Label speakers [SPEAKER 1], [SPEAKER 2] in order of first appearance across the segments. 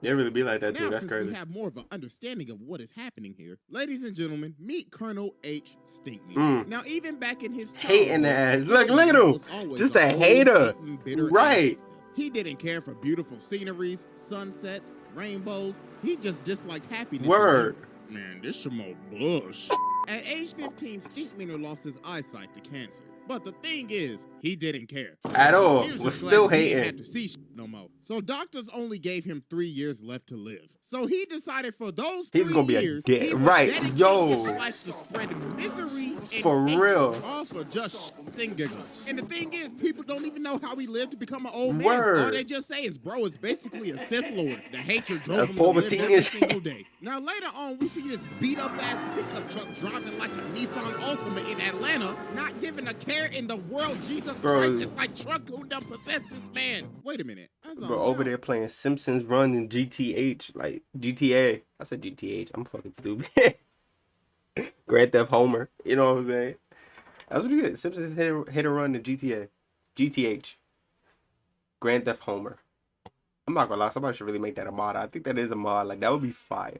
[SPEAKER 1] They really be like that too.
[SPEAKER 2] Now,
[SPEAKER 1] That's
[SPEAKER 2] since
[SPEAKER 1] crazy.
[SPEAKER 2] we have more of an understanding of what is happening here, ladies and gentlemen, meet Colonel H. Stinkmeaner. Now, even back in his
[SPEAKER 1] Hating
[SPEAKER 2] childhood,
[SPEAKER 1] ass. Look at
[SPEAKER 2] Stinkmeaner
[SPEAKER 1] him.
[SPEAKER 2] was always
[SPEAKER 1] Just
[SPEAKER 2] an
[SPEAKER 1] a
[SPEAKER 2] old,
[SPEAKER 1] hater.
[SPEAKER 2] hating, bitter
[SPEAKER 1] Right.
[SPEAKER 2] ass. He didn't care for beautiful sceneries, sunsets, rainbows. He just disliked happiness.
[SPEAKER 1] Word.
[SPEAKER 2] Man, this some more bullshit. At age 15, Stinkmeaner lost his eyesight to cancer. But the thing is, he didn't care.
[SPEAKER 1] At all.
[SPEAKER 2] He was
[SPEAKER 1] Was
[SPEAKER 2] just
[SPEAKER 1] still
[SPEAKER 2] glad he didn't have
[SPEAKER 1] hating.
[SPEAKER 2] to see no more. So doctors only gave him 3 years left to live. So he decided for those
[SPEAKER 1] He
[SPEAKER 2] 3
[SPEAKER 1] was gonna be a
[SPEAKER 2] years,
[SPEAKER 1] dick.
[SPEAKER 2] he would
[SPEAKER 1] Right.
[SPEAKER 2] dedicate
[SPEAKER 1] Yo.
[SPEAKER 2] his life to spreading misery and
[SPEAKER 1] For
[SPEAKER 2] hate,
[SPEAKER 1] real.
[SPEAKER 2] all for just and giggles. And the thing is, people don't even know how he lived to become an old man.
[SPEAKER 1] Word.
[SPEAKER 2] All they just say is, bro, it's basically a Sith Lord. The hatred drove
[SPEAKER 1] That's
[SPEAKER 2] him to live
[SPEAKER 1] Palpatine
[SPEAKER 2] every
[SPEAKER 1] and shit.
[SPEAKER 2] single day. Now later on, we see this beat up ass pickup truck driving like a Nissan Altima in Atlanta, not giving a care in the world. Jesus
[SPEAKER 1] Bro.
[SPEAKER 2] Christ, it's like truck who done possessed this man. Wait a minute.
[SPEAKER 1] Bro, over there playing Simpsons Run in GTH, like GTA. I said GTH. I'm fucking stupid. Grand Theft Homer. You know what I'm saying? That's what you get. Simpsons hit and run in GTA. GTH. Grand Theft Homer. I'm not gonna lie. Somebody should really make that a mod. I think that is a mod. Like, that would be fire.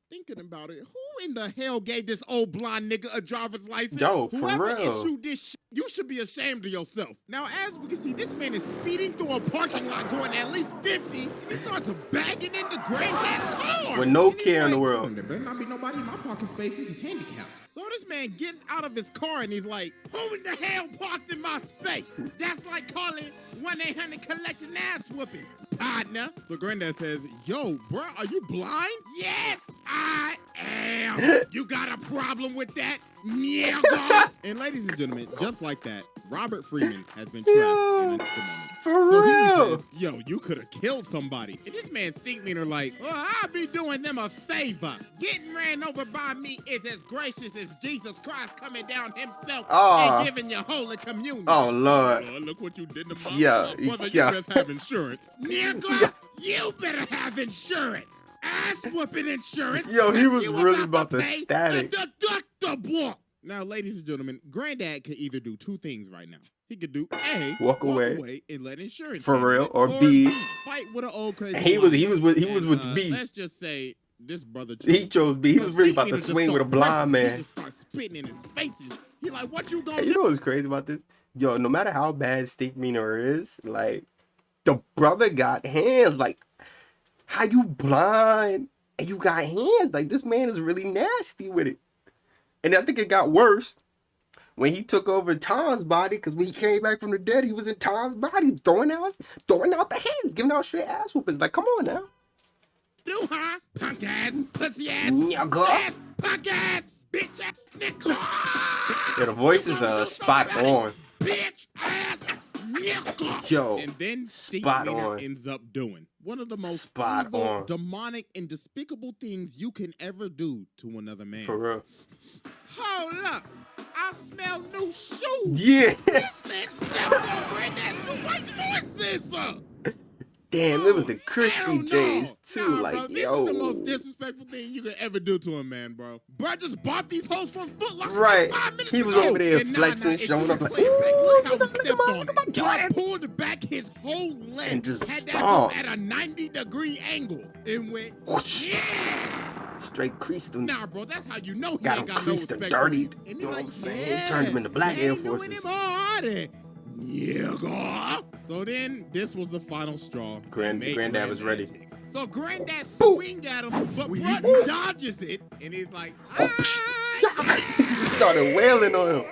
[SPEAKER 2] Thinking about it, who in the hell gave this old blonde nigga a driver's license?
[SPEAKER 1] Yo, for
[SPEAKER 2] Whoever
[SPEAKER 1] real.
[SPEAKER 2] issued this shit, you should be ashamed of yourself. Now, as we can see, this man is speeding through a parking lot going at least 50, and he starts bagging into granddad's car.
[SPEAKER 1] With no
[SPEAKER 2] And he's
[SPEAKER 1] care in the
[SPEAKER 2] like,
[SPEAKER 1] world.
[SPEAKER 2] There better not be nobody in my parking space. This is handicapped. So this man gets out of his car and he's like, who in the hell parked in my space? That's like calling 1-800 collect an ass whooping, partner. So granddad says, yo, bro, are you blind? Yes, I am. You got a problem with that, nigga? And ladies and gentlemen, just like that, Robert Freeman has been trapped in the moment.
[SPEAKER 1] For
[SPEAKER 2] So
[SPEAKER 1] real.
[SPEAKER 2] he says, yo, you could have killed somebody. And this man Stinkmeaner like, well, I'll be doing them a favor. Getting ran over by me is as gracious as Jesus Christ coming down himself and giving you holy communion.
[SPEAKER 1] Oh, Lord.
[SPEAKER 2] Lord, look what you did to my
[SPEAKER 1] Yeah,
[SPEAKER 2] brother.
[SPEAKER 1] yeah.
[SPEAKER 2] You best have insurance. Nigga, you better have insurance. Ass whooping insurance.
[SPEAKER 1] Yo, he
[SPEAKER 2] 'cause
[SPEAKER 1] was
[SPEAKER 2] you
[SPEAKER 1] really about to
[SPEAKER 2] pay
[SPEAKER 1] static.
[SPEAKER 2] the deductible. Now, ladies and gentlemen, granddad could either do two things right now. He could do A,
[SPEAKER 1] Walk away.
[SPEAKER 2] and let insurance
[SPEAKER 1] For
[SPEAKER 2] handle
[SPEAKER 1] real,
[SPEAKER 2] it,
[SPEAKER 1] or B,
[SPEAKER 2] fight with an old crazy.
[SPEAKER 1] And he was with
[SPEAKER 2] And,
[SPEAKER 1] B.
[SPEAKER 2] Let's just say this brother.
[SPEAKER 1] He chose B. He
[SPEAKER 2] So
[SPEAKER 1] was really about to
[SPEAKER 2] Stinkmeaner just
[SPEAKER 1] swing with a
[SPEAKER 2] start
[SPEAKER 1] blind
[SPEAKER 2] pressing. He
[SPEAKER 1] man.
[SPEAKER 2] just start spitting in his face. And he like, what you gonna
[SPEAKER 1] Hey, you
[SPEAKER 2] do?
[SPEAKER 1] know what's crazy about this? Yo, no matter how bad Stinkmeaner is, like, the brother got hands. Like, how you blind and you got hands? Like, this man is really nasty with it. And I think it got worse when he took over Tom's body, because when he came back from the dead, he was in Tom's body, throwing out the hands, giving out straight ass whoopings. Like, come on now.
[SPEAKER 2] Do huh? Punk ass, pussy ass,
[SPEAKER 1] Nigga.
[SPEAKER 2] ass, punk ass, bitch ass, nigga.
[SPEAKER 1] Yeah, the voice
[SPEAKER 2] You
[SPEAKER 1] is
[SPEAKER 2] gonna do
[SPEAKER 1] spot
[SPEAKER 2] something about
[SPEAKER 1] on.
[SPEAKER 2] it, bitch ass, nigga.
[SPEAKER 1] Yo,
[SPEAKER 2] And then
[SPEAKER 1] spot on.
[SPEAKER 2] Stinkmeaner ends up doing one of the most
[SPEAKER 1] Spot
[SPEAKER 2] evil,
[SPEAKER 1] on.
[SPEAKER 2] demonic, and despicable things you can ever do to another man.
[SPEAKER 1] For real.
[SPEAKER 2] Hold up. I smell new shoes.
[SPEAKER 1] Yeah.
[SPEAKER 2] This man stepped on granddad's new white voices.
[SPEAKER 1] Damn, it was the
[SPEAKER 2] Hell
[SPEAKER 1] crispy
[SPEAKER 2] no.
[SPEAKER 1] J's too.
[SPEAKER 2] Nah,
[SPEAKER 1] Like,
[SPEAKER 2] bro, this
[SPEAKER 1] yo.
[SPEAKER 2] is the most disrespectful thing you could ever do to a man, bro. Bro just bought these hoes from Foot Locker
[SPEAKER 1] Right.
[SPEAKER 2] like 5 minutes
[SPEAKER 1] He was
[SPEAKER 2] ago.
[SPEAKER 1] over there
[SPEAKER 2] And
[SPEAKER 1] flexing,
[SPEAKER 2] if
[SPEAKER 1] showing
[SPEAKER 2] you
[SPEAKER 1] up like,
[SPEAKER 2] play it back, look how he
[SPEAKER 1] "Ooh,
[SPEAKER 2] stepped
[SPEAKER 1] look at
[SPEAKER 2] on
[SPEAKER 1] my
[SPEAKER 2] it. Bro
[SPEAKER 1] Jordan."
[SPEAKER 2] pulled back his whole leg,
[SPEAKER 1] And just
[SPEAKER 2] had that
[SPEAKER 1] stomped.
[SPEAKER 2] hoe at a 90-degree angle, and went,
[SPEAKER 1] Whoosh.
[SPEAKER 2] yeah.
[SPEAKER 1] Straight creased him.
[SPEAKER 2] Nah, bro, that's how you know he
[SPEAKER 1] Got
[SPEAKER 2] ain't
[SPEAKER 1] him
[SPEAKER 2] got no
[SPEAKER 1] creased and
[SPEAKER 2] respect for you.
[SPEAKER 1] dirtied.
[SPEAKER 2] And
[SPEAKER 1] You
[SPEAKER 2] he
[SPEAKER 1] know what
[SPEAKER 2] like,
[SPEAKER 1] I'm saying?
[SPEAKER 2] yeah,
[SPEAKER 1] Turned him into black
[SPEAKER 2] they
[SPEAKER 1] Air
[SPEAKER 2] ain't doing
[SPEAKER 1] Forces.
[SPEAKER 2] him hard. Yeah. So then, this was the final straw.
[SPEAKER 1] Granddad was ready.
[SPEAKER 2] Take. So Granddad swing at him, but Bruh dodges it, and he's like,
[SPEAKER 1] He started wailing on him.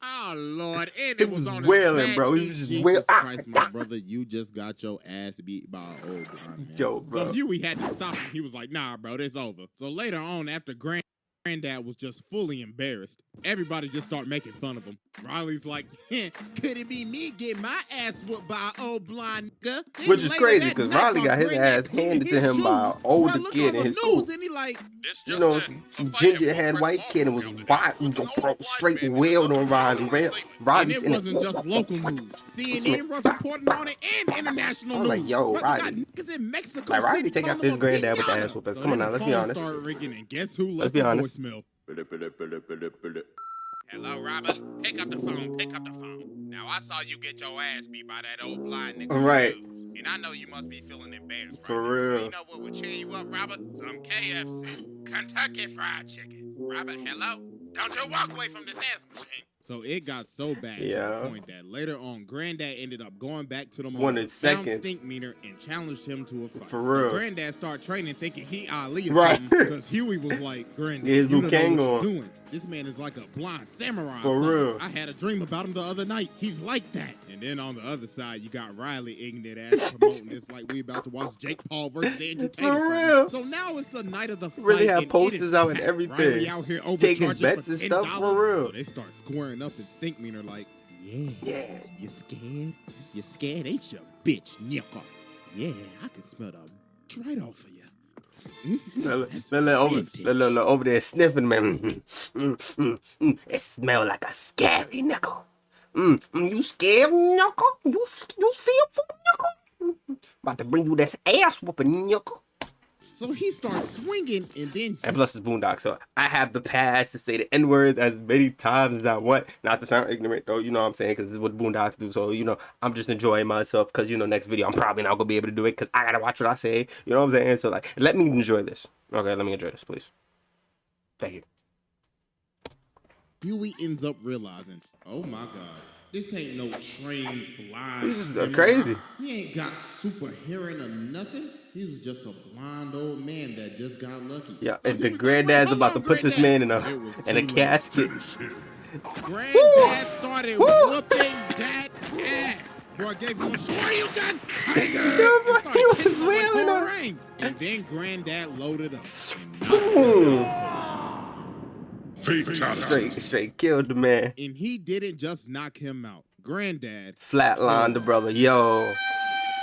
[SPEAKER 2] oh Lord, and
[SPEAKER 1] He
[SPEAKER 2] it was
[SPEAKER 1] was
[SPEAKER 2] on
[SPEAKER 1] wailing,
[SPEAKER 2] his
[SPEAKER 1] bro. He
[SPEAKER 2] back.
[SPEAKER 1] was just
[SPEAKER 2] Jesus
[SPEAKER 1] wailing.
[SPEAKER 2] Christ, my brother, you just got your ass beat by an old blind man.
[SPEAKER 1] Yo, bro.
[SPEAKER 2] So Huey had to stop him. He was like, nah, bro, it's over. So later on, after Granddad was just fully embarrassed, everybody just started making fun of him. Riley's like, could it be me get my ass whooped by an old blind nigga? Then
[SPEAKER 1] Which is
[SPEAKER 2] later
[SPEAKER 1] crazy,
[SPEAKER 2] that
[SPEAKER 1] 'cause
[SPEAKER 2] night,
[SPEAKER 1] Riley
[SPEAKER 2] while
[SPEAKER 1] got his
[SPEAKER 2] Granddad
[SPEAKER 1] ass
[SPEAKER 2] cleaning
[SPEAKER 1] handed to
[SPEAKER 2] his
[SPEAKER 1] him by an
[SPEAKER 2] shoes,
[SPEAKER 1] older
[SPEAKER 2] bruh looked
[SPEAKER 1] kid
[SPEAKER 2] on
[SPEAKER 1] in
[SPEAKER 2] the
[SPEAKER 1] his
[SPEAKER 2] news
[SPEAKER 1] school.
[SPEAKER 2] And he like,
[SPEAKER 1] You know, some ginger-haired white kid and was straight wailed on Riley.
[SPEAKER 2] and
[SPEAKER 1] Riley's
[SPEAKER 2] it
[SPEAKER 1] in
[SPEAKER 2] wasn't
[SPEAKER 1] it.
[SPEAKER 2] just local news. CNN was reporting on it and international
[SPEAKER 1] I was
[SPEAKER 2] news.
[SPEAKER 1] like, yo,
[SPEAKER 2] Brother got
[SPEAKER 1] Riley.
[SPEAKER 2] niggas in Mexico
[SPEAKER 1] Like, Riley
[SPEAKER 2] City
[SPEAKER 1] take
[SPEAKER 2] calling
[SPEAKER 1] after his
[SPEAKER 2] him a
[SPEAKER 1] granddad with the
[SPEAKER 2] pinata.
[SPEAKER 1] ass whoopings.
[SPEAKER 2] So
[SPEAKER 1] Come on
[SPEAKER 2] then
[SPEAKER 1] now, let's
[SPEAKER 2] the
[SPEAKER 1] be
[SPEAKER 2] phone
[SPEAKER 1] honest.
[SPEAKER 2] started ringing, and guess who
[SPEAKER 1] Let's
[SPEAKER 2] left
[SPEAKER 1] be
[SPEAKER 2] a
[SPEAKER 1] honest.
[SPEAKER 2] voicemail? Hello, Robert? Pick up the phone, pick up the phone. Now, I saw you get your ass beat by that old blind nigga on the
[SPEAKER 1] Right.
[SPEAKER 2] news. And I know you must be feeling embarrassed right
[SPEAKER 1] For
[SPEAKER 2] now. So
[SPEAKER 1] real.
[SPEAKER 2] you know what would cheer you up, Robert? Some KFC. Kentucky Fried Chicken. Robert, hello? Don't you walk away from this ass machine. So it got so bad to the point that later on, Granddad ended up going back to the mall,
[SPEAKER 1] Wanted
[SPEAKER 2] found
[SPEAKER 1] seconds.
[SPEAKER 2] Stinkmeaner, and challenged him to a fight.
[SPEAKER 1] For real.
[SPEAKER 2] So Granddad started training thinking he Ali or
[SPEAKER 1] Right.
[SPEAKER 2] something, because Huey was like, Granddad,
[SPEAKER 1] Get his
[SPEAKER 2] you don't know
[SPEAKER 1] Liu Kang
[SPEAKER 2] what
[SPEAKER 1] on.
[SPEAKER 2] you're doing. This man is like a blind samurai or
[SPEAKER 1] For
[SPEAKER 2] something.
[SPEAKER 1] real.
[SPEAKER 2] I had a dream about him the other night. He's like that. And then on the other side, you got Riley ignorant ass promoting this like we about to watch Jake Paul versus Andrew Tate.
[SPEAKER 1] For real.
[SPEAKER 2] So now it's the night of the fight.
[SPEAKER 1] Really have
[SPEAKER 2] and it
[SPEAKER 1] posters
[SPEAKER 2] is
[SPEAKER 1] out and
[SPEAKER 2] packed.
[SPEAKER 1] everything.
[SPEAKER 2] Riley out here
[SPEAKER 1] Taking
[SPEAKER 2] overcharging
[SPEAKER 1] bets
[SPEAKER 2] for
[SPEAKER 1] and
[SPEAKER 2] $10.
[SPEAKER 1] stuff, for real.
[SPEAKER 2] So they start squaring up and Stinkmeaner like, yeah, you scared? You scared? Ain't you, bitch, nigga? Yeah, I can smell the right off of you.
[SPEAKER 1] Over there sniffing, man. It smell like a scary nickel. You scared, nickel? You fearful, nickel? About to bring you this ass whooping, nickel.
[SPEAKER 2] So he starts swinging, and then
[SPEAKER 1] And plus it's Boondock, so I have the pass to say the N-words as many times as I want. Not to sound ignorant, though, you know what I'm saying, because it's what Boondocks do. So, you know, I'm just enjoying myself, because, you know, next video I'm probably not going to be able to do it, because I got to watch what I say. You know what I'm saying? So, like, let me enjoy this. Okay, let me enjoy this, please. Thank you.
[SPEAKER 2] Huey ends up realizing, oh my God, this ain't no trained blind.
[SPEAKER 1] This is crazy.
[SPEAKER 2] He ain't got super hearing or nothing. He was just a blind old man that just got lucky.
[SPEAKER 1] Yeah,
[SPEAKER 2] So
[SPEAKER 1] if
[SPEAKER 2] he
[SPEAKER 1] the
[SPEAKER 2] was
[SPEAKER 1] granddad's
[SPEAKER 2] like,
[SPEAKER 1] about to put this man in a casket.
[SPEAKER 2] Granddad started whooping that ass. Boy gave him a swore you gun.
[SPEAKER 1] He was wailing on
[SPEAKER 2] Ring. And then Granddad loaded up. And
[SPEAKER 1] Straight killed the man.
[SPEAKER 2] And he didn't just knock him out. Granddad
[SPEAKER 1] Flatlined the brother. Yo,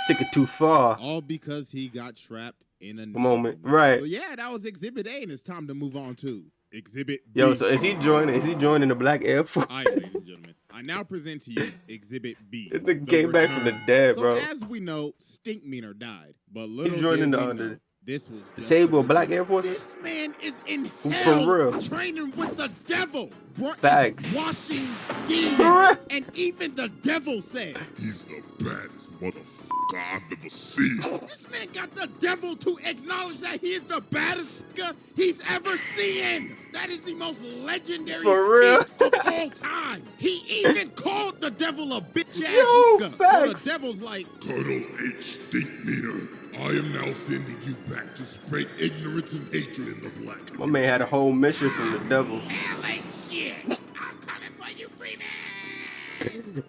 [SPEAKER 1] took it too far.
[SPEAKER 2] all because he got trapped in a
[SPEAKER 1] Moment. Right.
[SPEAKER 2] So yeah, that was Exhibit A, and it's time to move on to Exhibit B.
[SPEAKER 1] Yo, so is he joining the Black Air Force?
[SPEAKER 2] All right, ladies and gentlemen, I now present to you Exhibit B.
[SPEAKER 1] This nigga came back from the dead,
[SPEAKER 2] so
[SPEAKER 1] bro.
[SPEAKER 2] as we know, Stinkmeaner died, but little
[SPEAKER 1] He joining
[SPEAKER 2] did
[SPEAKER 1] the
[SPEAKER 2] we
[SPEAKER 1] under
[SPEAKER 2] know, this was
[SPEAKER 1] the
[SPEAKER 2] just
[SPEAKER 1] table
[SPEAKER 2] the
[SPEAKER 1] of Black
[SPEAKER 2] beginning.
[SPEAKER 1] Air Force.
[SPEAKER 2] This man is in
[SPEAKER 1] For
[SPEAKER 2] hell,
[SPEAKER 1] real.
[SPEAKER 2] training with the devil. Bro
[SPEAKER 1] Facts.
[SPEAKER 2] is washing
[SPEAKER 1] For
[SPEAKER 2] demons,
[SPEAKER 1] real.
[SPEAKER 2] and even the devil said,
[SPEAKER 3] He's the baddest motherfucker I've ever seen.
[SPEAKER 2] this man got the devil to acknowledge that he is the baddest nigga he's ever seen. That is the most legendary
[SPEAKER 1] For real.
[SPEAKER 2] feat of all time. He even called the devil a bitch ass
[SPEAKER 1] Yo,
[SPEAKER 2] nigga. So
[SPEAKER 1] facts.
[SPEAKER 2] the devil's like,
[SPEAKER 3] Colonel H. Stinkmeaner, I am now sending you back to spread ignorance and hatred in the black.
[SPEAKER 1] My man had a whole mission from the devil.
[SPEAKER 2] hell ain't shit. I'm coming for you, Freeman.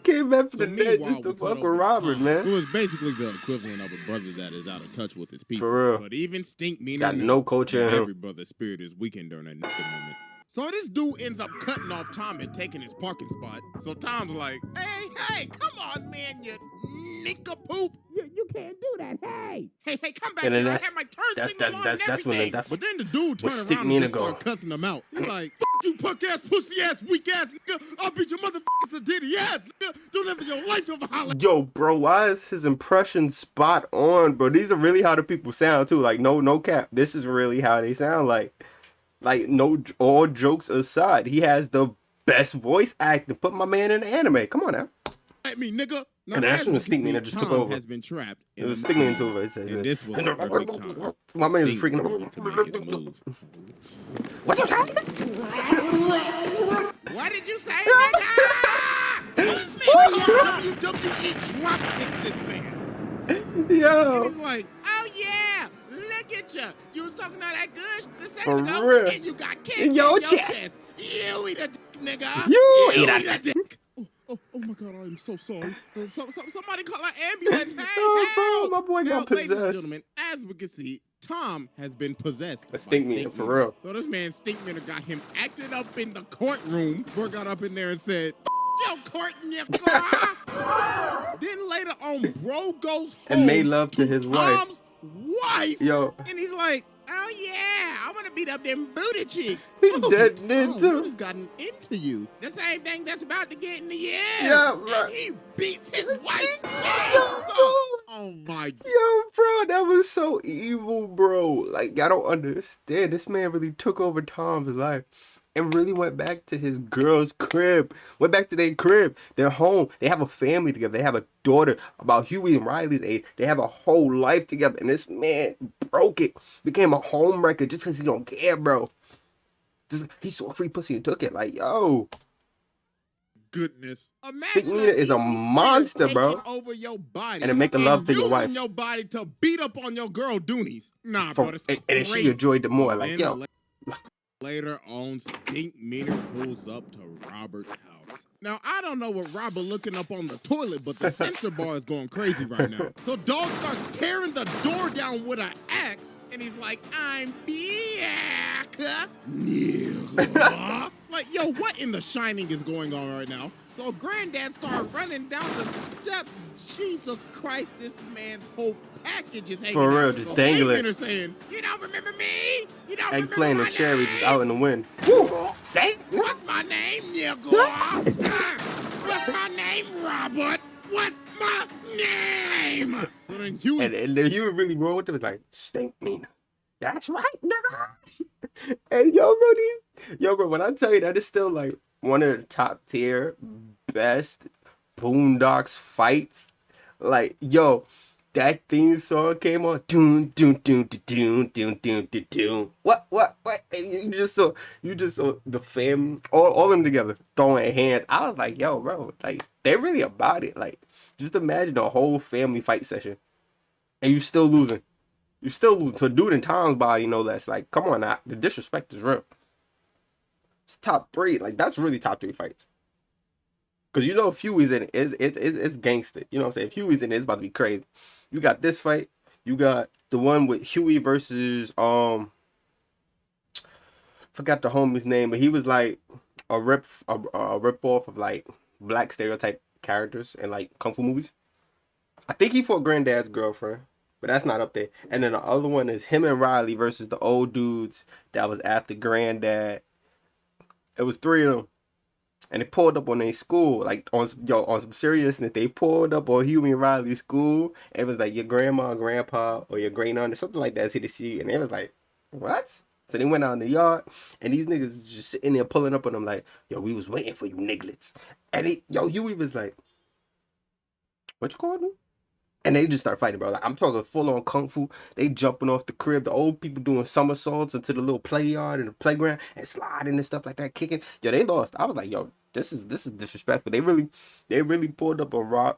[SPEAKER 1] Came back from
[SPEAKER 2] So
[SPEAKER 1] the dead
[SPEAKER 2] meanwhile,
[SPEAKER 1] just to
[SPEAKER 2] we cut
[SPEAKER 1] fuck
[SPEAKER 2] over
[SPEAKER 1] with
[SPEAKER 2] to
[SPEAKER 1] Robert,
[SPEAKER 2] Tom,
[SPEAKER 1] man.
[SPEAKER 2] who is basically the equivalent of a brother that is out of touch with his people.
[SPEAKER 1] For real.
[SPEAKER 2] But even Stinkmeaner
[SPEAKER 1] Got
[SPEAKER 2] knew
[SPEAKER 1] no culture in
[SPEAKER 2] that
[SPEAKER 1] him.
[SPEAKER 2] every brother's spirit is weakened during that moment. So this dude ends up cutting off Tom and taking his parking spot. So Tom's like, hey, come on, man, you nincompoop. You can't do that, hey, come back
[SPEAKER 1] And
[SPEAKER 2] here.
[SPEAKER 1] then
[SPEAKER 2] I
[SPEAKER 1] that's-
[SPEAKER 2] have my turn signal on and
[SPEAKER 1] that's when
[SPEAKER 2] everything.
[SPEAKER 1] that's
[SPEAKER 2] But then the dude
[SPEAKER 1] what
[SPEAKER 2] turned
[SPEAKER 1] stick
[SPEAKER 2] around
[SPEAKER 1] me
[SPEAKER 2] and
[SPEAKER 1] in
[SPEAKER 2] just
[SPEAKER 1] the
[SPEAKER 2] started cussing him out. He's like, you punk ass, pussy ass, weak ass nigga. I'll beat your motherfuckers to ditty ass nigga. Don't ever your life ever holler.
[SPEAKER 1] Yo, bro, why is his impression spot on, bro? These are really how the people sound too. Like, no cap. This is really how they sound. Like no, all jokes aside, he has the best voice acting. Put my man in the anime. Come on now.
[SPEAKER 2] At me, nigga. Now,
[SPEAKER 1] And that's
[SPEAKER 2] as
[SPEAKER 1] when
[SPEAKER 2] we
[SPEAKER 1] the
[SPEAKER 2] can see,
[SPEAKER 1] Stinkmeaner just took
[SPEAKER 2] Tom
[SPEAKER 1] over.
[SPEAKER 2] has been trapped.
[SPEAKER 1] It was sticking into it. It says
[SPEAKER 2] And this was a perfect time.
[SPEAKER 1] My man is freaking
[SPEAKER 2] Stinkmeaner
[SPEAKER 1] out.
[SPEAKER 2] to make his move.
[SPEAKER 1] What you saying?
[SPEAKER 2] What did you say, nigga? This man WWE drop kicks this man.
[SPEAKER 1] Yo.
[SPEAKER 2] And he's like, oh yeah, look at you. You was talking all that good shit a
[SPEAKER 1] For
[SPEAKER 2] second ago,
[SPEAKER 1] real.
[SPEAKER 2] and you got kicked
[SPEAKER 1] In your
[SPEAKER 2] chest.
[SPEAKER 1] chest.
[SPEAKER 2] You eat a dick, nigga.
[SPEAKER 1] You eat a
[SPEAKER 2] dick. Oh my God, I am so sorry. Somebody call an ambulance. Hey,
[SPEAKER 1] Oh,
[SPEAKER 2] help.
[SPEAKER 1] bro, my boy
[SPEAKER 2] Now,
[SPEAKER 1] got
[SPEAKER 2] ladies and
[SPEAKER 1] possessed.
[SPEAKER 2] gentlemen, as we can see, Tom has been possessed.
[SPEAKER 1] That's
[SPEAKER 2] by
[SPEAKER 1] Stinkmeaner, for real.
[SPEAKER 2] So this man Stinkmeaner got him acted up in the courtroom. Boy got up in there and said, yo, court nigga. Then later on, bro goes home
[SPEAKER 1] And made love to his wife.
[SPEAKER 2] Tom's wife.
[SPEAKER 1] Yo.
[SPEAKER 2] And he's like, oh yeah, I want to beat up them booty cheeks.
[SPEAKER 1] He
[SPEAKER 2] Oh,
[SPEAKER 1] dead
[SPEAKER 2] Tom,
[SPEAKER 1] did too.
[SPEAKER 2] what has gotten into you? The same thing that's about to get into you.
[SPEAKER 1] Yeah, right.
[SPEAKER 2] And he beats his wife's cheeks. Oh my.
[SPEAKER 1] Yo, bro, that was so evil, bro. Like, I don't understand. This man really took over Tom's life. and really went back to his girl's crib. Went back to their crib. They're home. They have a family together. They have a daughter about Huey and Riley's age. They have a whole life together. And this man broke it. Became a home wrecker just because he don't care, bro. Just, he saw free pussy and took it. Like, yo.
[SPEAKER 2] Goodness. Imagine
[SPEAKER 1] Stinkmeaner is a monster, bro.
[SPEAKER 2] Over your body
[SPEAKER 1] and making love to your wife.
[SPEAKER 2] Your body to beat up on your girl Doonies. Nah, bro, that's crazy.
[SPEAKER 1] And she enjoyed it more. Like, yo.
[SPEAKER 2] Later on, Stinkmeaner pulls up to Robert's house. Now, I don't know what Robert looking up on the toilet, but the censor bar is going crazy right now. So Dog starts tearing the door down with an axe, and he's like, I'm back, nigga. Like, yo, what in the Shining is going on right now? So Granddad started running down the steps. Jesus Christ, this man's whole package is hanging
[SPEAKER 1] For real,
[SPEAKER 2] out.
[SPEAKER 1] just
[SPEAKER 2] so
[SPEAKER 1] dangling.
[SPEAKER 2] Saying, you don't remember me? You don't
[SPEAKER 1] Egg
[SPEAKER 2] remember
[SPEAKER 1] playing
[SPEAKER 2] my
[SPEAKER 1] the cherry
[SPEAKER 2] name?
[SPEAKER 1] just out in the wind. Woo! Say?
[SPEAKER 2] What's my name, nigga? What's my name, Robert? What's my name? So then Huey...
[SPEAKER 1] And then Huey really rolled with it. Was like, Stinkmeaner. That's right, nigga. And yo, bro, when I tell you that is still like one of the top tier best Boondocks fights. Like, yo, that theme song came on. Doon, doon, doon, doon, doon, doon, doon, doon. What? And you just saw the fam, all of them together throwing hands. I was like, yo, bro, like they really about it. Like, just imagine a whole family fight session, and you still losing. You still losing to dude in Tom's body, no less. Like, come on now, the disrespect is real. It's top 3. Like, that's really top 3 fights. Cause you know if Huey's in it, it's gangster. You know what I'm saying? If Huey's in it, it's about to be crazy. You got this fight. You got the one with Huey versus forgot the homie's name, but he was like a rip off of like black stereotype characters in like kung fu movies. I think he fought Granddad's girlfriend, but that's not up there. And then the other one is him and Riley versus the old dudes that was after Granddad. It was 3 of them. And they pulled up on their school, like on some seriousness. They pulled up on Huey and Riley's school. And it was like your grandma, grandpa, or your great aunt or something like that. See to see, and they was like, "What?" So they went out in the yard, and these niggas just sitting there pulling up on them like, "Yo, we was waiting for you, nigglets." And Huey was like, "What you called me?" And they just start fighting, bro. Like, I'm talking full on kung fu. They jumping off the crib. The old people doing somersaults into the little play yard and the playground and sliding and stuff like that, kicking. Yo, they lost. I was like, yo, this is disrespectful. They really pulled up on Rob.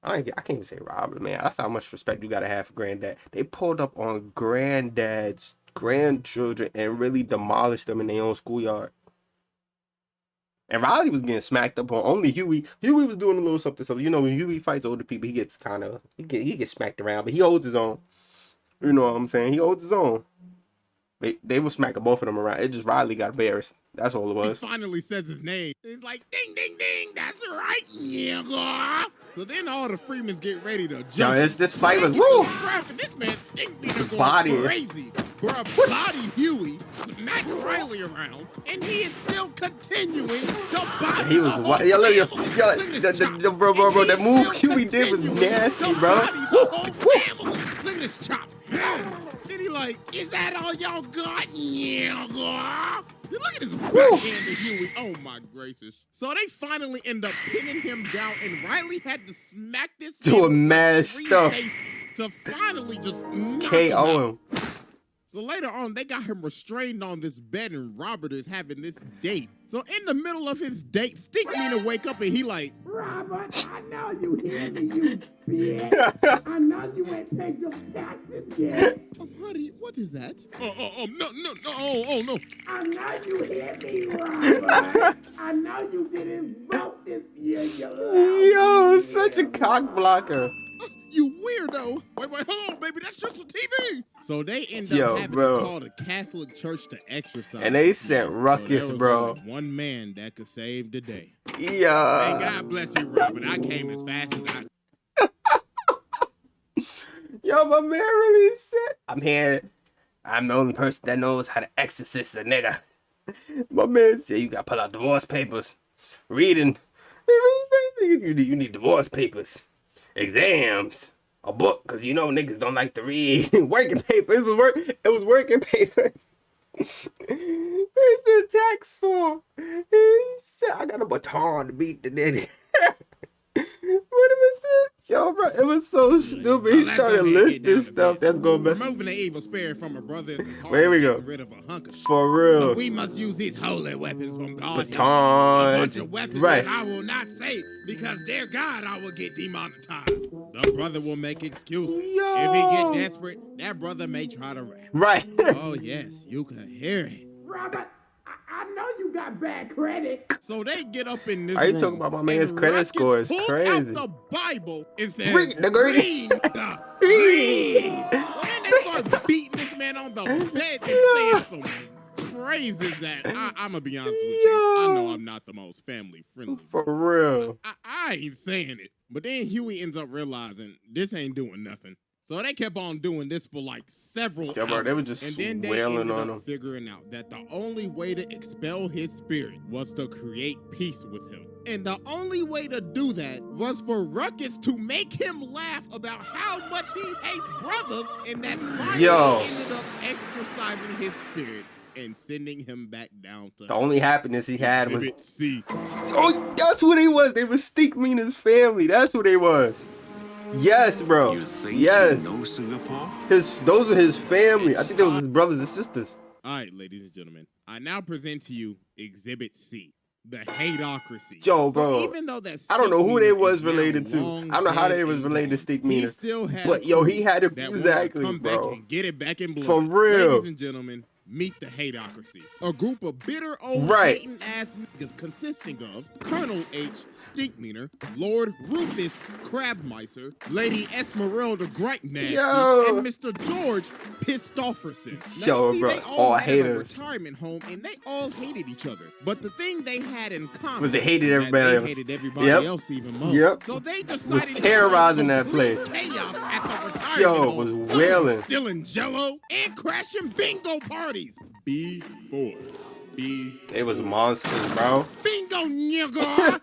[SPEAKER 1] I can't even say Robert, man. That's how much respect you gotta have for Granddad. They pulled up on Granddad's grandchildren and really demolished them in their own schoolyard. And Riley was getting smacked up on. Only Huey. Huey was doing a little something. So, you know, when Huey fights older people, he gets he gets smacked around, but he holds his own. You know what I'm saying? He holds his own. They were smacking both of them around. It just Riley got embarrassed. That's all it was.
[SPEAKER 2] He finally says his name. He's like, ding, ding, ding. That's right, nigga. So then all the Freemans get ready to jump.
[SPEAKER 1] Yo, this fight was woo.
[SPEAKER 2] This man Stinkmeaner going
[SPEAKER 1] Body.
[SPEAKER 2] crazy. Bro, body Huey, smack Riley around, and he is still continuing to body.
[SPEAKER 1] He was bro. That move Huey did was nasty, bro.
[SPEAKER 2] Look at this chop. Then he like, is that all y'all got? Yeah. Look at his backhand to Huey. Oh my gracious. So they finally end up pinning him down, and Riley had to smack this
[SPEAKER 1] to a mad stuff
[SPEAKER 2] to finally just knock
[SPEAKER 1] KO
[SPEAKER 2] him. So later on, they got him restrained on this bed, and Robert is having this date. So in the middle of his date, Stinkmeaner wake up and he like,
[SPEAKER 4] Robert, I know you hear me, you bitch. I know you ain't paid your taxes yet.
[SPEAKER 2] Oh, honey, what is that? No.
[SPEAKER 4] I know you hear me, Robert. I know you didn't vote this year, you
[SPEAKER 1] Yo, such a cock blocker.
[SPEAKER 2] You weirdo. Wait, hold on, baby. That's just a TV. So they end up having to call the Catholic Church to exorcise.
[SPEAKER 1] And they sent Ruckus,
[SPEAKER 2] so there was
[SPEAKER 1] bro.
[SPEAKER 2] only one man that could save the day.
[SPEAKER 1] Yeah.
[SPEAKER 2] Hey, God bless you, Robert. I came as fast as I
[SPEAKER 1] Yo, my man really said, I'm here. I'm the only person that knows how to exorcist a nigga. My man said, you gotta pull out divorce papers. Reading. You need divorce papers. Exams, a book, because you know niggas don't like to read. Working papers. It was working papers. He said tax for. He said, I got a baton to beat the daddy. What was it? Yo, bro, it was so stupid. He started listing stuff that's gonna mess.
[SPEAKER 2] Removing the evil spirit from a brother is as hard
[SPEAKER 1] There we
[SPEAKER 2] as
[SPEAKER 1] go.
[SPEAKER 2] getting rid of a hunk of shit.
[SPEAKER 1] For real.
[SPEAKER 2] So we must use these holy weapons from God himself.
[SPEAKER 1] Baton.
[SPEAKER 2] A bunch of weapons
[SPEAKER 1] Right.
[SPEAKER 2] that I will not say because dear God, I will get demonetized. The brother will make excuses.
[SPEAKER 1] Yo.
[SPEAKER 2] If he get desperate, that brother may try to rap.
[SPEAKER 1] Right.
[SPEAKER 2] Oh yes, you can hear it.
[SPEAKER 4] Robert, I know you got bad credit.
[SPEAKER 2] So they get up in this
[SPEAKER 1] Are you
[SPEAKER 2] room,
[SPEAKER 1] talking about my man's
[SPEAKER 2] and
[SPEAKER 1] credit
[SPEAKER 2] Ruckus
[SPEAKER 1] score is
[SPEAKER 2] pulls
[SPEAKER 1] crazy.
[SPEAKER 2] out the Bible and says,
[SPEAKER 1] Read, nigga.
[SPEAKER 2] read the read. Well, then they start beating this man on the bed and saying some phrases that I'm gonna be honest with you. I know I'm not the most family friendly.
[SPEAKER 1] For real.
[SPEAKER 2] I ain't saying it. But then Huey ends up realizing this ain't doing nothing. So they kept on doing this for like several
[SPEAKER 1] Yeah, bro,
[SPEAKER 2] hours.
[SPEAKER 1] they were just
[SPEAKER 2] and then they
[SPEAKER 1] wailing
[SPEAKER 2] ended
[SPEAKER 1] on
[SPEAKER 2] up
[SPEAKER 1] him.
[SPEAKER 2] figuring out that the only way to expel his spirit was to create peace with him. And the only way to do that was for Ruckus to make him laugh about how much he hates brothers, and that finally
[SPEAKER 1] Yo.
[SPEAKER 2] ended up exorcising his spirit and sending him back down to
[SPEAKER 1] The only happiness he had was.
[SPEAKER 2] Exhibit C.
[SPEAKER 1] Oh, that's who they was. They was Stinkmeaner's family. That's who they was. Yes, bro.
[SPEAKER 5] You think
[SPEAKER 1] Yes.
[SPEAKER 5] you know Singapore?
[SPEAKER 1] Those were his family. I think those were his brothers and sisters.
[SPEAKER 2] All right, ladies and gentlemen, I now present to you Exhibit C, the hateocracy.
[SPEAKER 1] Yo,
[SPEAKER 2] So
[SPEAKER 1] bro,
[SPEAKER 2] even though that
[SPEAKER 1] I don't know who they
[SPEAKER 2] Stinkmeaner
[SPEAKER 1] was
[SPEAKER 2] is now
[SPEAKER 1] related to.
[SPEAKER 2] long
[SPEAKER 1] I don't know how
[SPEAKER 2] dead
[SPEAKER 1] they was
[SPEAKER 2] and
[SPEAKER 1] related to
[SPEAKER 2] gone, he
[SPEAKER 1] Stinkmeaner.
[SPEAKER 2] still had
[SPEAKER 1] But,
[SPEAKER 2] a
[SPEAKER 1] yo,
[SPEAKER 2] crew
[SPEAKER 1] he had it
[SPEAKER 2] that wanted
[SPEAKER 1] exactly,
[SPEAKER 2] to come back
[SPEAKER 1] bro.
[SPEAKER 2] and get it back in blood.
[SPEAKER 1] For real.
[SPEAKER 2] Ladies and gentlemen, meet the hateocracy, a group of bitter old
[SPEAKER 1] Right.
[SPEAKER 2] hating ass niggas consisting of Colonel H. Stinkmeaner, Lord Rufus Crabmeiser, Lady Esmeralda Greatnasty,
[SPEAKER 1] Yo.
[SPEAKER 2] and Mr. George Pistofferson. Now,
[SPEAKER 1] Yo,
[SPEAKER 2] you see,
[SPEAKER 1] bro,
[SPEAKER 2] they all
[SPEAKER 1] all
[SPEAKER 2] met at a
[SPEAKER 1] haters.
[SPEAKER 2] retirement home and they all hated each other. But the thing they had in common
[SPEAKER 1] Was they hated
[SPEAKER 2] that
[SPEAKER 1] everybody
[SPEAKER 2] they
[SPEAKER 1] else.
[SPEAKER 2] hated everybody
[SPEAKER 1] Yep.
[SPEAKER 2] else even more.
[SPEAKER 1] Yep.
[SPEAKER 2] So they decided
[SPEAKER 1] terrorizing
[SPEAKER 2] to
[SPEAKER 1] that
[SPEAKER 2] cause
[SPEAKER 1] place.
[SPEAKER 2] complete chaos at the retirement
[SPEAKER 1] Yo,
[SPEAKER 2] home.
[SPEAKER 1] was wailing.
[SPEAKER 2] Stealing jello and crashing bingo parties. B4.
[SPEAKER 1] They was monsters, bro.
[SPEAKER 2] Bingo, nigga!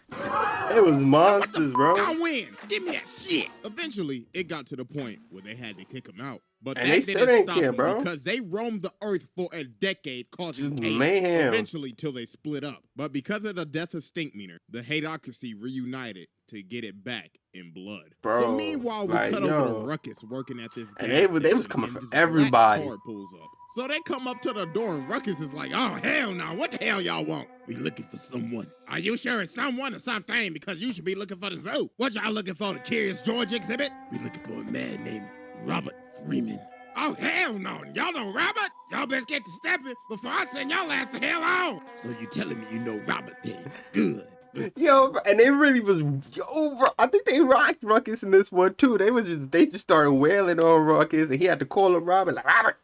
[SPEAKER 1] It was monsters, bro.
[SPEAKER 2] I win. Give me that shit. Eventually, it got to the point where they had to kick him out. But
[SPEAKER 1] And
[SPEAKER 2] that
[SPEAKER 1] they still
[SPEAKER 2] didn't
[SPEAKER 1] didn't
[SPEAKER 2] stop
[SPEAKER 1] care,
[SPEAKER 2] them
[SPEAKER 1] bro.
[SPEAKER 2] because they roamed the earth for a decade causing
[SPEAKER 1] Just
[SPEAKER 2] chaos.
[SPEAKER 1] mayhem.
[SPEAKER 2] Eventually, till they split up. But because of the death of Stinkmeaner, the hateocracy reunited to get it back in blood.
[SPEAKER 1] Bro,
[SPEAKER 2] So meanwhile, we
[SPEAKER 1] like,
[SPEAKER 2] cut over
[SPEAKER 1] yo.
[SPEAKER 2] to Ruckus working at this
[SPEAKER 1] And
[SPEAKER 2] gas
[SPEAKER 1] they was
[SPEAKER 2] station,
[SPEAKER 1] coming
[SPEAKER 2] and
[SPEAKER 1] for
[SPEAKER 2] this black
[SPEAKER 1] everybody.
[SPEAKER 2] car pulls up. So they come up to the door and Ruckus is like, oh, hell no, what the hell y'all want? We looking for someone. Are you sure it's someone or something? Because you should be looking for the zoo. What y'all looking for, the Curious George exhibit? We looking for a man named Robert Freeman. Oh, hell no. Y'all know Robert? Y'all best get to stepping before I send y'all ass the hell on. So you telling me you know Robert then? Good.
[SPEAKER 1] Yo, bro, and they really was, yo, bro. I think they rocked Ruckus in this one too. They just started wailing on Ruckus, and he had to call him Robert, like Robert,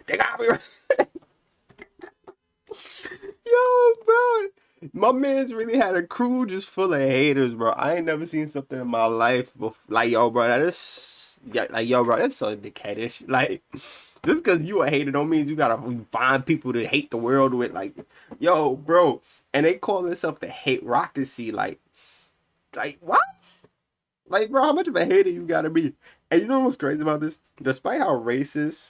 [SPEAKER 1] they got me. Yo, bro, my man's really had a crew just full of haters, bro. I ain't never seen something in my life before. Like, yo, bro, that's so dickheadish. Like, just because you a hater don't mean you gotta find people to hate the world with. Like, yo, bro. And they call themselves the hateocracy. Like what? Like, bro, how much of a hater you gotta be? And you know what's crazy about this? Despite how racist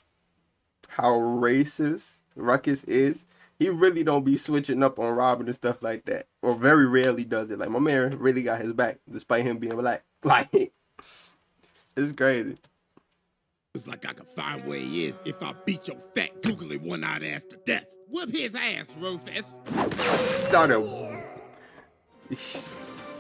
[SPEAKER 1] Ruckus is, he really don't be switching up on Robin and stuff like that. Or very rarely does it. Like, my man really got his back, despite him being black. Like, it's crazy.
[SPEAKER 2] It's like I can find where he is if I beat your fat, googly one-eyed ass to death. Whoop his ass, Rufus.
[SPEAKER 1] Started.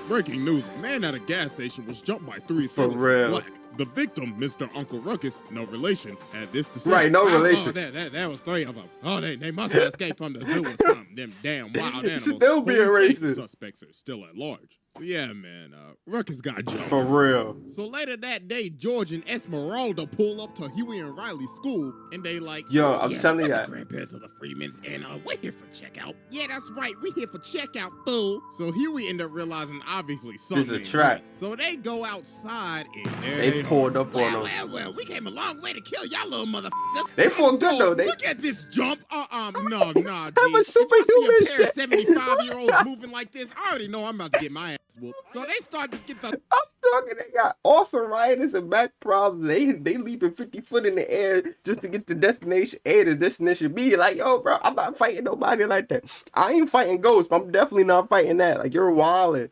[SPEAKER 2] Breaking news, a man at a gas station was jumped by three
[SPEAKER 1] For
[SPEAKER 2] assailants in
[SPEAKER 1] real.
[SPEAKER 2] black. The victim, Mr. Uncle Ruckus, no relation, had this to say.
[SPEAKER 1] Right, no relation.
[SPEAKER 2] Oh, there was three of them. Oh, they must have escaped from the zoo or something. Them damn wild animals.
[SPEAKER 1] Still being
[SPEAKER 2] Police say
[SPEAKER 1] racist.
[SPEAKER 2] Suspects are still at large. So yeah, man, Ruckus got jumped.
[SPEAKER 1] For real.
[SPEAKER 2] So later that day, George and Esmeralda pull up to Huey and Riley's school, and they like,
[SPEAKER 1] Yo, I'm
[SPEAKER 2] yes,
[SPEAKER 1] telling
[SPEAKER 2] we're
[SPEAKER 1] ya.
[SPEAKER 2] the grandparents of the Freemans, and we're here for checkout. Yeah, that's right, we here for checkout, fool. So Huey ended up realizing obviously something.
[SPEAKER 1] a trap.
[SPEAKER 2] Right. So they go outside, and there
[SPEAKER 1] They pulled up on him.
[SPEAKER 2] Well, we came a long way to kill y'all little motherfuckers.
[SPEAKER 1] They fought good, though. They-
[SPEAKER 2] Look at this jump. No, G.
[SPEAKER 1] was
[SPEAKER 2] If I see
[SPEAKER 1] superhuman
[SPEAKER 2] a pair
[SPEAKER 1] shit.
[SPEAKER 2] of 75-year-olds moving like this, I already know I'm about to get my ass So they start to get the
[SPEAKER 1] I'm talking, they got arthritis and back problems. They leaping 50 foot in the air just to get to destination A to destination B. Like, yo, bro, I'm not fighting nobody like that. I ain't fighting ghosts, but I'm definitely not fighting that. Like, you're wildin'.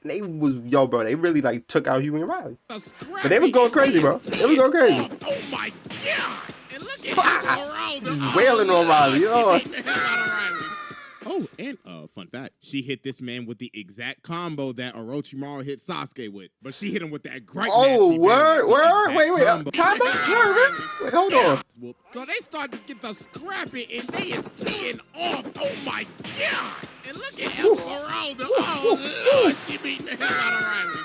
[SPEAKER 1] And they was, yo, bro, they really like took out Huey and Riley. But they was going crazy, bro. They was going crazy.
[SPEAKER 2] Oh my god! And look at this
[SPEAKER 1] He's wailing on Riley, yo.
[SPEAKER 2] Oh, and fun fact, she hit this man with the exact combo that Orochimaru hit Sasuke with, but she hit him with that great nasty
[SPEAKER 1] word, wait,
[SPEAKER 2] combo.
[SPEAKER 1] time out, wait, hold on.
[SPEAKER 2] So they start to get the scrapping, and they is teeing off. Oh my god! And look at Esmeralda. Oh Lord, she beating the hell out of Riley.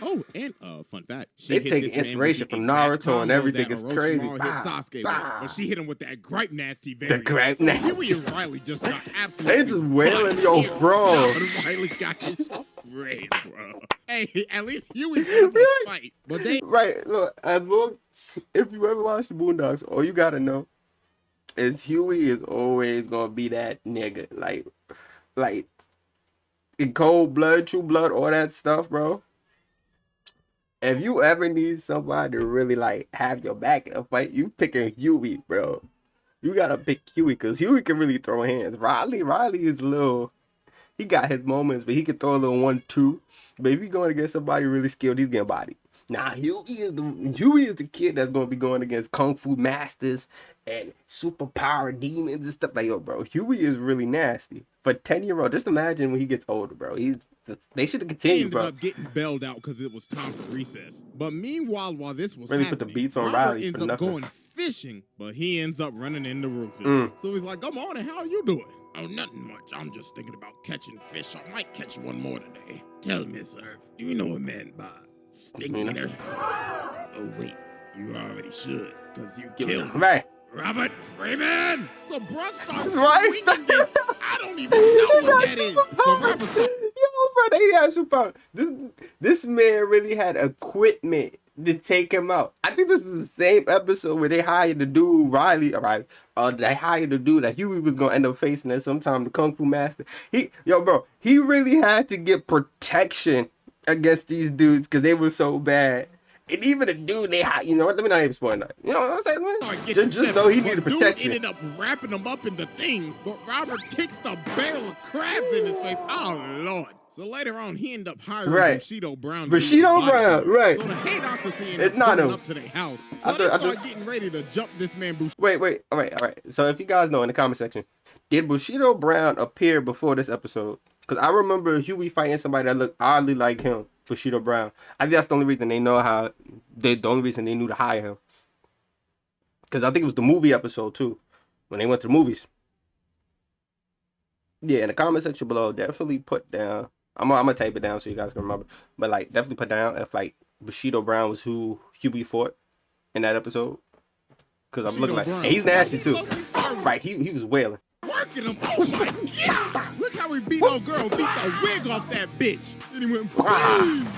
[SPEAKER 2] Oh, and fun fact, she
[SPEAKER 1] They
[SPEAKER 2] hit
[SPEAKER 1] take
[SPEAKER 2] this man
[SPEAKER 1] inspiration
[SPEAKER 2] with the
[SPEAKER 1] from
[SPEAKER 2] exact
[SPEAKER 1] Naruto and
[SPEAKER 2] combo
[SPEAKER 1] everything.
[SPEAKER 2] that
[SPEAKER 1] It's crazy.
[SPEAKER 2] Orochimaru hit Sasuke with, but she hit him with that great nasty variant.
[SPEAKER 1] great
[SPEAKER 2] so
[SPEAKER 1] nasty.
[SPEAKER 2] Huey and Riley just got absolutely.
[SPEAKER 1] They just wailing, yo, bro.
[SPEAKER 2] Riley got his red, bro. Hey, at least Huey put up a fight, but they.
[SPEAKER 1] Right, look, as long, if you ever watch the Boondocks, all you gotta know is Huey is always gonna be that nigga. Like in Cold Blood, True Blood, all that stuff, bro. If you ever need somebody to really like have your back in a fight, you picking Huey, bro. You gotta pick Huey because Huey can really throw hands. Riley is a little. He got his moments, but he can throw a little 1-2. But if he's going against somebody really skilled, he's getting bodied. Nah, Huey is the kid that's gonna be going against kung fu masters and superpower demons and stuff like, yo, bro. Huey is really nasty. For 10-year-old, just imagine when he gets older, bro. They should have
[SPEAKER 2] He
[SPEAKER 1] continued,
[SPEAKER 2] ended
[SPEAKER 1] bro.
[SPEAKER 2] up getting bailed out because it was time for recess. But meanwhile, while this was
[SPEAKER 1] Really
[SPEAKER 2] happening,
[SPEAKER 1] put the beats on
[SPEAKER 2] Robert
[SPEAKER 1] Riley
[SPEAKER 2] ends
[SPEAKER 1] for
[SPEAKER 2] up
[SPEAKER 1] nothing.
[SPEAKER 2] going fishing, but he ends up running into Rufus. So he's like, "Come on, how you doing?" "Oh, nothing much. I'm just thinking about catching fish. I might catch one more today." "Tell me, sir, do you know a man by Stinkmeaner?" "Oh, wait, you already should, because you killed him."
[SPEAKER 1] Right.
[SPEAKER 2] "Robert Freeman!" So bruh starts
[SPEAKER 1] Right.
[SPEAKER 2] swinging this. I don't even know what that is. So Robert starts.
[SPEAKER 1] Yo, bro, they have superpower. This man really had equipment to take him out. I think this is the same episode where they hired the dude Riley. They hired the dude that Huey was gonna end up facing at some time, the Kung Fu Master. He really had to get protection against these dudes because they were so bad. And even the dude they hired, you know what? Let me not even spoil that. You know what I'm saying, man? Just know he needed protection.
[SPEAKER 2] Dude ended up wrapping him up in the thing, but Robert kicks the barrel of crabs in his face. Oh, Lord. So later on, he ended up hiring Bushido Brown.
[SPEAKER 1] Bushido Brown, right.
[SPEAKER 2] So the Hateocracy ended
[SPEAKER 1] It's
[SPEAKER 2] up
[SPEAKER 1] not
[SPEAKER 2] pulling
[SPEAKER 1] him.
[SPEAKER 2] up to their house. So they start getting ready to jump this man Bushido.
[SPEAKER 1] Wait. All right. So if you guys know in the comment section, did Bushido Brown appear before this episode? Because I remember Huey fighting somebody that looked oddly like him, Bushido Brown. I think that's the only reason they know the only reason they knew to hire him. Because I think it was the movie episode too, when they went to the movies. Yeah, in the comment section below, definitely put down. I'm gonna type it down so you guys can remember. But like, definitely put down if like Bushido Brown was who Huey fought in that episode. Because I'm looking like, and he's nasty too. Right, he was wailing.
[SPEAKER 2] Working him. Oh my god! Look how he beat old girl, beat the wig off that bitch. Then he went boom.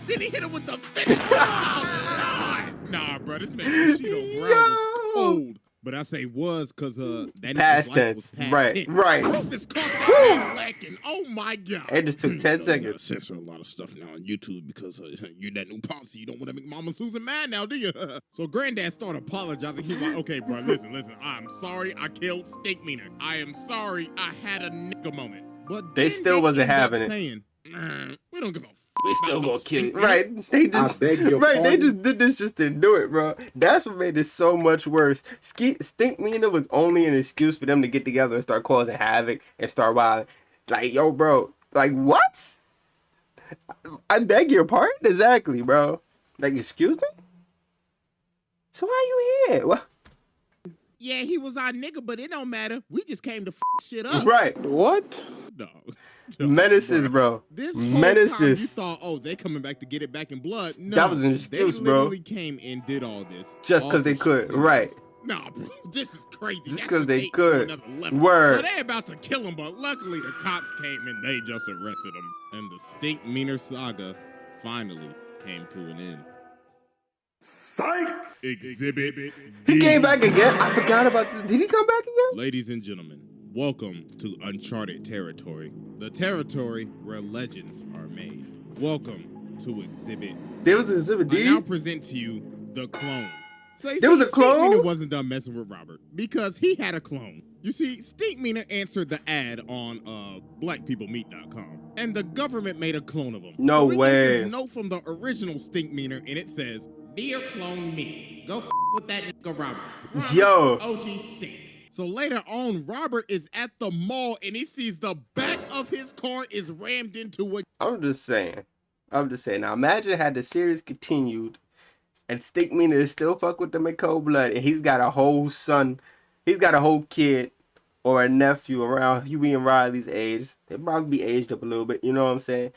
[SPEAKER 2] Then he hit him with the finish. Oh, Lord. Nah, bro, this man Bushido Brown was old. But I say was because that
[SPEAKER 1] past
[SPEAKER 2] nigga's life
[SPEAKER 1] tense.
[SPEAKER 2] was past
[SPEAKER 1] Right.
[SPEAKER 2] tense. Rufus caught that man lacking. Oh my god.
[SPEAKER 1] It just took 10 seconds.
[SPEAKER 2] Censor a lot of stuff now on YouTube because you're that new policy. You don't want to make Mama Susan mad now, do you? So Granddad started apologizing. He's like, "Okay, bro, listen. I'm sorry I killed Stinkmeaner. I am sorry I had a nigga moment." But
[SPEAKER 1] They still wasn't having it.
[SPEAKER 2] Saying, we don't give a
[SPEAKER 1] We still gonna kill it.
[SPEAKER 2] Stinkmeaner.
[SPEAKER 1] Right. They
[SPEAKER 4] I
[SPEAKER 1] just
[SPEAKER 4] beg your
[SPEAKER 1] right, they
[SPEAKER 4] pardon?
[SPEAKER 1] just did this just to do it, bro. That's what made it so much worse. Stinkmeaner was only an excuse for them to get together and start causing havoc and start wilding. Like, yo, bro, like what? I beg your pardon? Exactly, bro. Like, excuse me? So why you here? What?
[SPEAKER 2] Yeah, he was our nigga, but it don't matter. We just came to shit up.
[SPEAKER 1] Right.
[SPEAKER 4] What?
[SPEAKER 2] No.
[SPEAKER 1] Menaces, bro.
[SPEAKER 2] This whole time you
[SPEAKER 1] Menaces.
[SPEAKER 2] thought, oh, they coming back to get it back in blood. No,
[SPEAKER 1] That was an excuse,
[SPEAKER 2] they
[SPEAKER 1] bro.
[SPEAKER 2] literally came and did all this.
[SPEAKER 1] Just
[SPEAKER 2] all
[SPEAKER 1] because they
[SPEAKER 2] for
[SPEAKER 1] could.
[SPEAKER 2] shits and
[SPEAKER 1] Right.
[SPEAKER 2] giggles. Nah, bro, this is crazy.
[SPEAKER 1] Just
[SPEAKER 2] That's
[SPEAKER 1] 'cause they
[SPEAKER 2] hate to
[SPEAKER 1] could.
[SPEAKER 2] another level.
[SPEAKER 1] Word.
[SPEAKER 2] So they about to kill him, but luckily the cops came and they just arrested him. And the Stinkmeaner saga finally came to an end.
[SPEAKER 3] Psych!
[SPEAKER 2] Exhibit
[SPEAKER 1] He
[SPEAKER 2] D.
[SPEAKER 1] came back again. I forgot about this. Did he come back again?
[SPEAKER 2] Ladies and gentlemen, welcome to uncharted territory. The territory where legends are made. Welcome to Exhibit.
[SPEAKER 1] There was Exhibit
[SPEAKER 2] I now
[SPEAKER 1] D.
[SPEAKER 2] present to you the clone. So you
[SPEAKER 1] There
[SPEAKER 2] see,
[SPEAKER 1] was a clone?
[SPEAKER 2] Stinkmeaner wasn't done messing with Robert because he had a clone. You see, Stinkmeaner answered the ad on blackpeoplemeet.com, and the government made a clone of him.
[SPEAKER 1] No
[SPEAKER 2] so
[SPEAKER 1] way.
[SPEAKER 2] This is note from the original Stinkmeaner, and it says, "Dear clone me, go with that nigga Robert.
[SPEAKER 1] Yo.
[SPEAKER 2] OG Stink." So later on, Robert is at the mall and he sees the back of his car is rammed into a...
[SPEAKER 1] I'm just saying. Now imagine had the series continued and Stinkmeaner is still fuck with the McCoy blood and he's got a whole son, he's got a whole kid or a nephew around Huey and Riley's age. They'd probably be aged up a little bit, you know what I'm saying?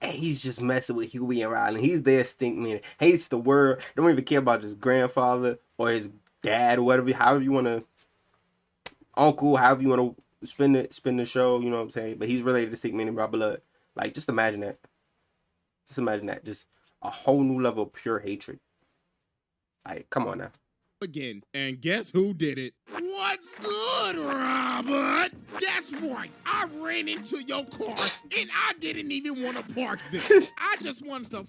[SPEAKER 1] And he's just messing with Huey and Riley. He's there, Stinkmeaner. Hates the world. Don't even care about his grandfather or his dad or whatever, however you want to, uncle, however you want to spin the show, you know what I'm saying? But he's related to Stinkmeaner by blood. Like, just imagine that. Just imagine that. Just a whole new level of pure hatred. Like, come on now.
[SPEAKER 2] Again, and guess who did it? What's good, Robert? That's right. I ran into your car, and I didn't even want to park there. I just wanted to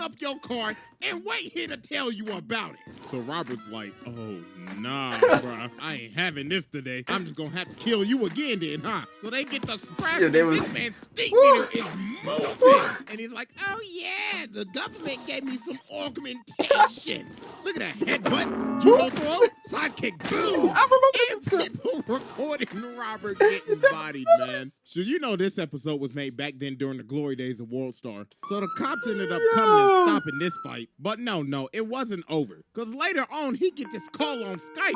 [SPEAKER 2] up your car and wait here to tell you about it. So Robert's like, oh, nah, bruh. I ain't having this today. I'm just gonna have to kill you again then, huh? So they get the scrap and this man's Stinkmeaner is moving. And he's like, oh yeah, the government gave me some augmentations. Look at that headbutt, judo throw, sidekick, boom. And people recording Robert getting bodied, man. So you know this episode was made back then during the glory days of World Star. So the cops ended up coming and stopping this fight. But no, it wasn't over. Because later on, he get this call on Skype.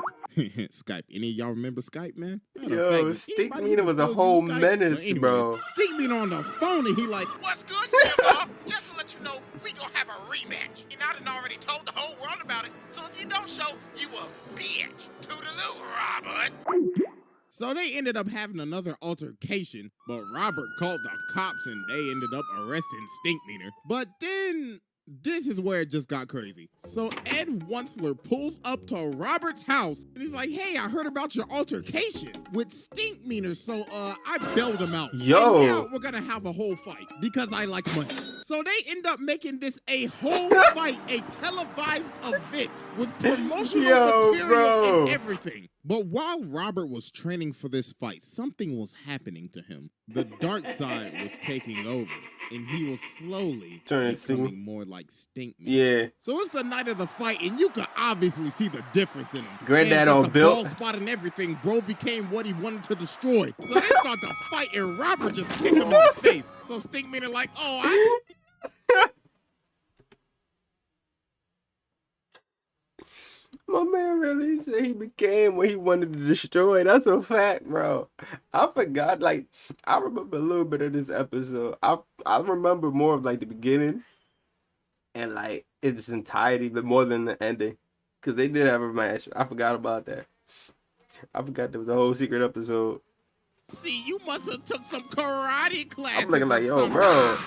[SPEAKER 2] Skype. Any of y'all remember Skype, man?
[SPEAKER 1] Yo, Stinkmeaner was a whole menace, anyways, bro.
[SPEAKER 2] Stinkmeaner on the phone and he like, what's good, nigga? Just to let you know, we gonna have a rematch. And I done already told the whole world about it. So if you don't show, you a bitch. Toodaloo, Robert. So they ended up having another altercation, but Robert called the cops and they ended up arresting Stinkmeaner. But then, this is where it just got crazy. So Ed Wunsler pulls up to Robert's house and he's like, hey, I heard about your altercation with Stinkmeaner, so I bailed him out.
[SPEAKER 1] Yo.
[SPEAKER 2] And now we're gonna have a whole fight because I like money. So they end up making this a whole fight, a televised event with promotional material and everything. But while Robert was training for this fight, something was happening to him. The dark side was taking over, and he was slowly becoming more like Stinkmeaner.
[SPEAKER 1] Yeah.
[SPEAKER 2] So it's the night of the fight, and you could obviously see the difference in him.
[SPEAKER 1] Granddad on built.
[SPEAKER 2] Ball spot and everything, bro became what he wanted to destroy. So they start to fight, and Robert just kicked him in the face. So Stinkmeaner like, oh,
[SPEAKER 1] My man really said he became what he wanted to destroy. That's a fact, bro. I forgot, like, I remember a little bit of this episode. I remember more of, like, the beginning and, like, its entirety, but more than the ending. Because they did have a match. I forgot about that. I forgot there was a whole secret episode.
[SPEAKER 2] See, you must have took some karate classes.
[SPEAKER 1] I'm looking like, yo, bro.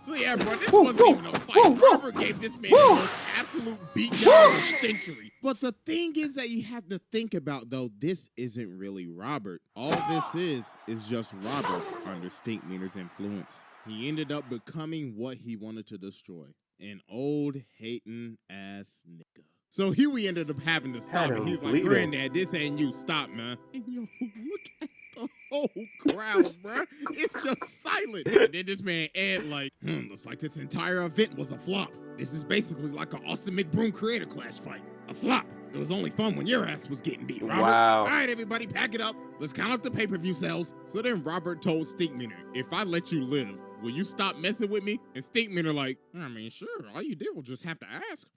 [SPEAKER 2] So yeah, bro, this wasn't even a fight. Robert gave this man the most absolute beatdown of the century. But the thing is that you have to think about, though, this isn't really Robert. All this is just Robert under Stinkmeaner's influence. He ended up becoming what he wanted to destroy. An old hating ass nigga. So Huey ended up having to stop it. He's like, Granddad, this ain't you. Stop, man. And yo, look at the whole crowd, bruh. It's just silent. And then this man Ed like, looks like this entire event was a flop. This is basically like an Austin McBroom Creator Clash fight. A flop. It was only fun when your ass was getting beat, Robert.
[SPEAKER 1] Wow.
[SPEAKER 2] All right, everybody, pack it up. Let's count up the pay-per-view sales. So then Robert told Stinkmeaner, if I let you live, will you stop messing with me? And Stinkmeaner like, I mean, sure. All you did was just have to ask.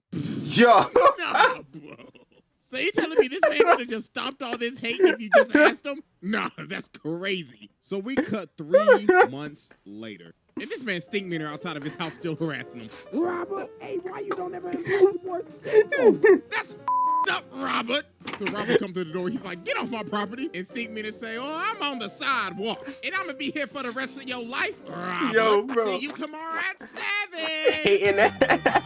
[SPEAKER 1] Yo.
[SPEAKER 2] Nah, bro. So you telling me this man could have just stopped all this hate if you just asked him? Nah, that's crazy. So we cut 3 months later. And this man Stinkmeaner outside of his house still harassing him.
[SPEAKER 4] Robert, hey, why you don't ever invite more people?
[SPEAKER 2] That's up, Robert. So Robert comes to the door. He's like, get off my property. And Stinkmeaner say, oh, I'm on the sidewalk. And I'm going to be here for the rest of your life. Robert,
[SPEAKER 1] yo, bro.
[SPEAKER 2] See you tomorrow at 7.
[SPEAKER 1] Hating that.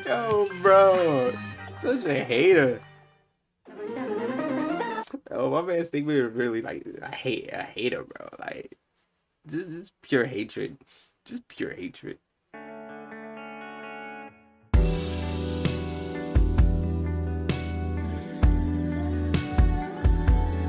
[SPEAKER 1] Yo, bro. Such a hater. Oh, my man Stinkmeaner really, like, a hater, bro. Like, just pure hatred. Just pure hatred.